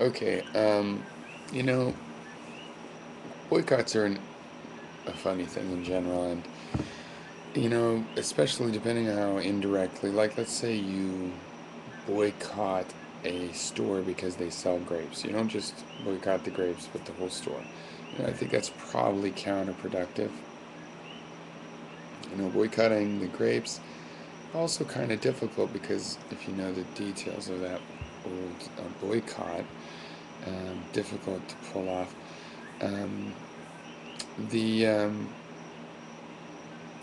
Okay, you know, boycotts are a funny thing in general, and especially depending on how indirectly. Like, let's say you boycott a store because they sell grapes. You don't just boycott the grapes, but the whole store. I think that's probably counterproductive. Boycotting the grapes also kind of difficult because if you know the details of that old boycott, difficult to pull off. Um, the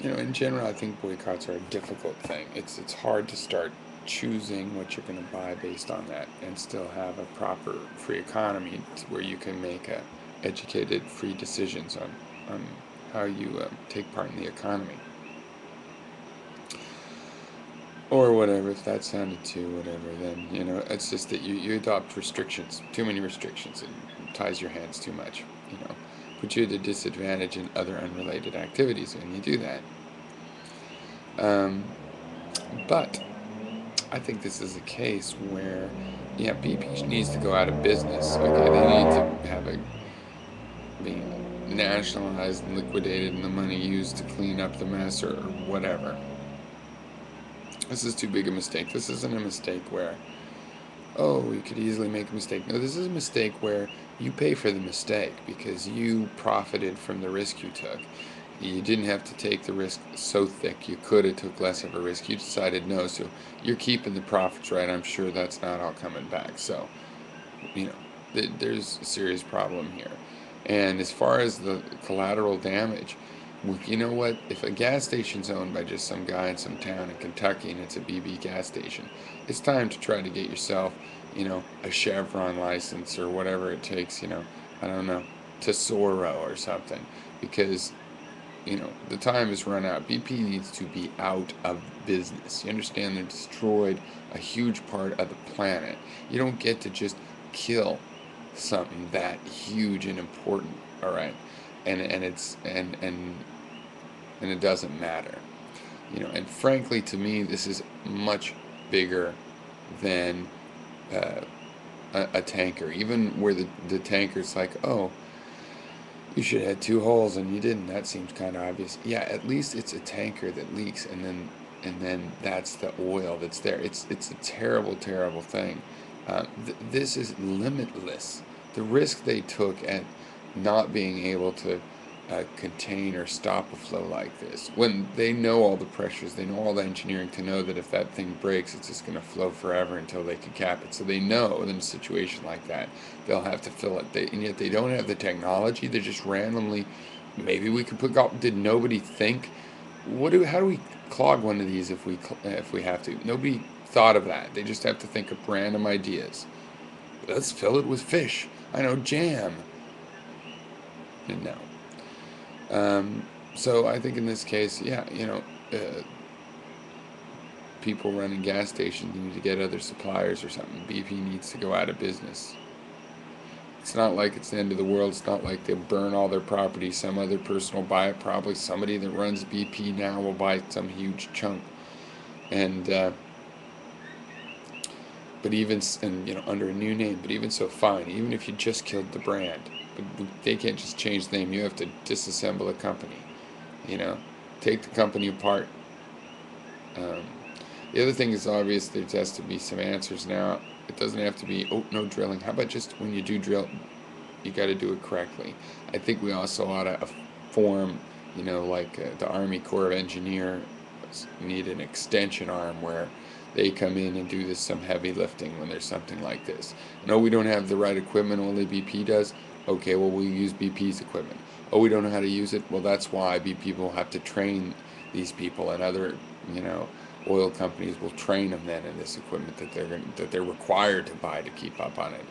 in general, I think boycotts are a difficult thing. It's hard to start choosing what you're going to buy based on that and still have a proper free economy where you can make educated, free decisions on how you take part in the economy. Or whatever, if that sounded too whatever, then, it's just that you adopt restrictions, too many restrictions, it ties your hands too much, you know, puts you at a disadvantage in other unrelated activities when you do that. Um, but I think this is a case where, yeah, BP needs to go out of business. Okay, they need to have a being nationalized and liquidated, and the money used to clean up the mess or whatever. This is too big a mistake. This isn't a mistake where, oh, you could easily make a mistake. No, this is a mistake where you pay for the mistake because you profited from the risk you took. You didn't have to take the risk so thick. You could have took less of a risk. You decided no, so you're keeping the profits, right? I'm sure that's not all coming back. So, you know, there's a serious problem here. And as far as the collateral damage, well, you know what? If a gas station's owned by just some guy in some town in Kentucky and it's a BB gas station, it's time to try to get yourself, a Chevron license or whatever it takes, I don't know, Tesoro or something. Because, the time has run out. BP needs to be out of business. You understand? They've destroyed a huge part of the planet. You don't get to just kill something that huge and important, all right? And it doesn't matter. And frankly to me this is much bigger than uh, a tanker. Even where the tanker's like, oh, you should have had two holes and you didn't. That seems kind of obvious. Yeah, at least it's a tanker that leaks, and then that's the oil that's there. It's a terrible, terrible thing. This is limitless. The risk they took at not being able to contain or stop a flow like this, when they know all the pressures, they know all the engineering to know that if that thing breaks, it's just going to flow forever until they can cap it. So they know in a situation like that, they'll have to fill it. And yet they don't have the technology. They're just randomly. Maybe we could put. Did nobody think? How do we clog one of these if we have to? Nobody thought of that. They just have to think of random ideas. Let's fill it with fish. I know, jam. And no. So I think in this case, yeah, people running gas stations need to get other suppliers or something. BP needs to go out of business. It's not like it's the end of the world. It's not like they'll burn all their property. Some other person will buy it. Probably somebody that runs BP now will buy some huge chunk. And but even and under a new name. But even so, fine. Even if you just killed the brand, but they can't just change the name. You have to disassemble a company. You know, take the company apart. Um, the other thing is obvious. There has to be some answers now. It doesn't have to be, oh, no drilling. How about just when you do drill, you got to do it correctly. I think we also ought to form, like the Army Corps of Engineers need an extension arm where they come in and do some heavy lifting when there's something like this. No, we don't have the right equipment, only BP does. Okay, well, we'll use BP's equipment. Oh, we don't know how to use it. Well, that's why BP will have to train these people, and other, you know, oil companies will train them then in this equipment that they're required to buy to keep up on it.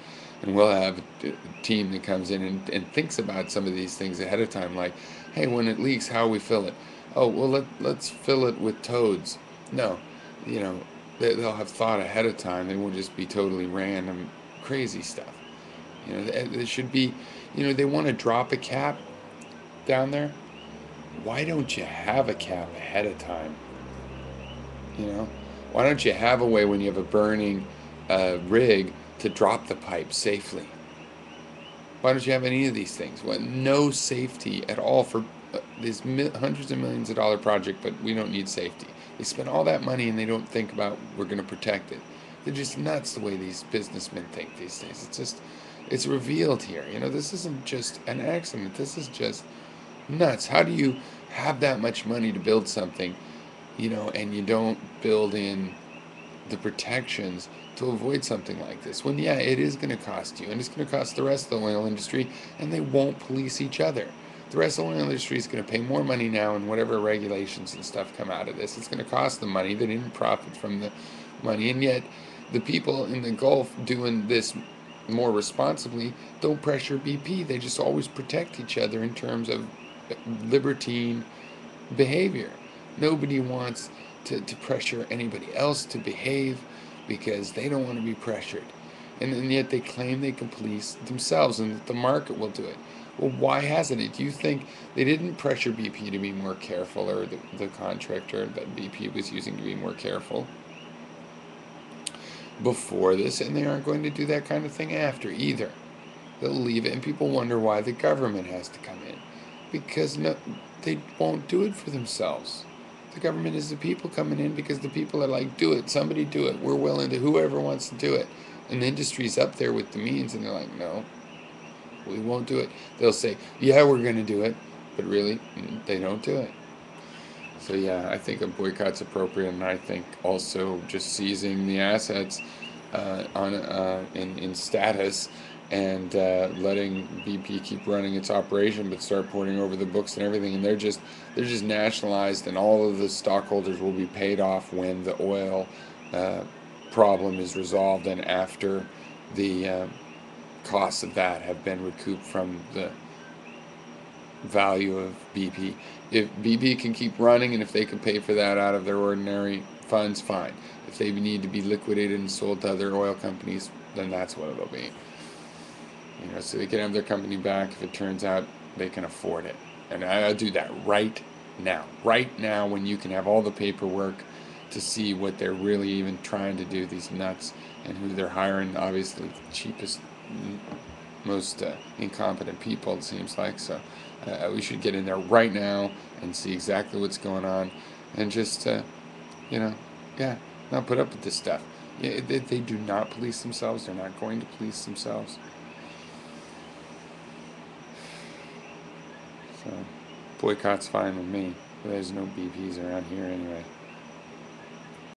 And we'll have a team that comes in and thinks about some of these things ahead of time, like, hey, when it leaks, how we fill it? Oh, well, let's fill it with toads. No, you know, they'll have thought ahead of time. They won't just be totally random, crazy stuff. There should be, they want to drop a cap down there. Why don't you have a cap ahead of time? You know, why don't you have a way when you have a burning rig to drop the pipe safely? Why don't you have any of these things? Well, no safety at all for these hundreds of millions of dollar project, but we don't need safety. They spend all that money and they don't think about we're going to protect it. They're just nuts the way these businessmen think these days. It's revealed here. This isn't just an accident. This is just nuts. How do you have that much money to build something, and you don't build in the protections to avoid something like this? When, yeah, it is going to cost you, and it's going to cost the rest of the oil industry, and they won't police each other. The rest of the oil industry is going to pay more money now, and whatever regulations and stuff come out of this, it's going to cost them money. They didn't profit from the money, and yet the people in the Gulf doing this more responsibly don't pressure BP. They just always protect each other in terms of libertine behavior. Nobody wants to pressure anybody else to behave because they don't want to be pressured. And yet they claim they can police themselves and that the market will do it. Well, why hasn't it? Do you think they didn't pressure BP to be more careful, or the contractor that BP was using to be more careful before this, and they aren't going to do that kind of thing after either? They'll leave it, and people wonder why the government has to come in. Because no, they won't do it for themselves. The government is the people coming in because the people are like, do it, somebody do it. We're willing to, whoever wants to do it. And the industry's up there with the means, and they're like, no, we won't do it. They'll say, yeah, we're going to do it, but really, they don't do it. So yeah, I think a boycott's appropriate, and I think also just seizing the assets in status, and letting BP keep running its operation, but start pouring over the books and everything, and they're just nationalized, and all of the stockholders will be paid off when the oil problem is resolved, and after the costs of that have been recouped from the value of BP. If BP can keep running, and if they can pay for that out of their ordinary funds, fine. If they need to be liquidated and sold to other oil companies, then that's what it'll be. So they can have their company back if it turns out they can afford it. And I'll do that right now. Right now, when you can have all the paperwork to see what they're really even trying to do, these nuts, and who they're hiring, obviously the cheapest, most incompetent people, it seems like. So we should get in there right now and see exactly what's going on, and just, yeah, not put up with this stuff. Yeah, they do not police themselves. They're not going to police themselves. So boycott's fine with me. There's no BPs around here anyway.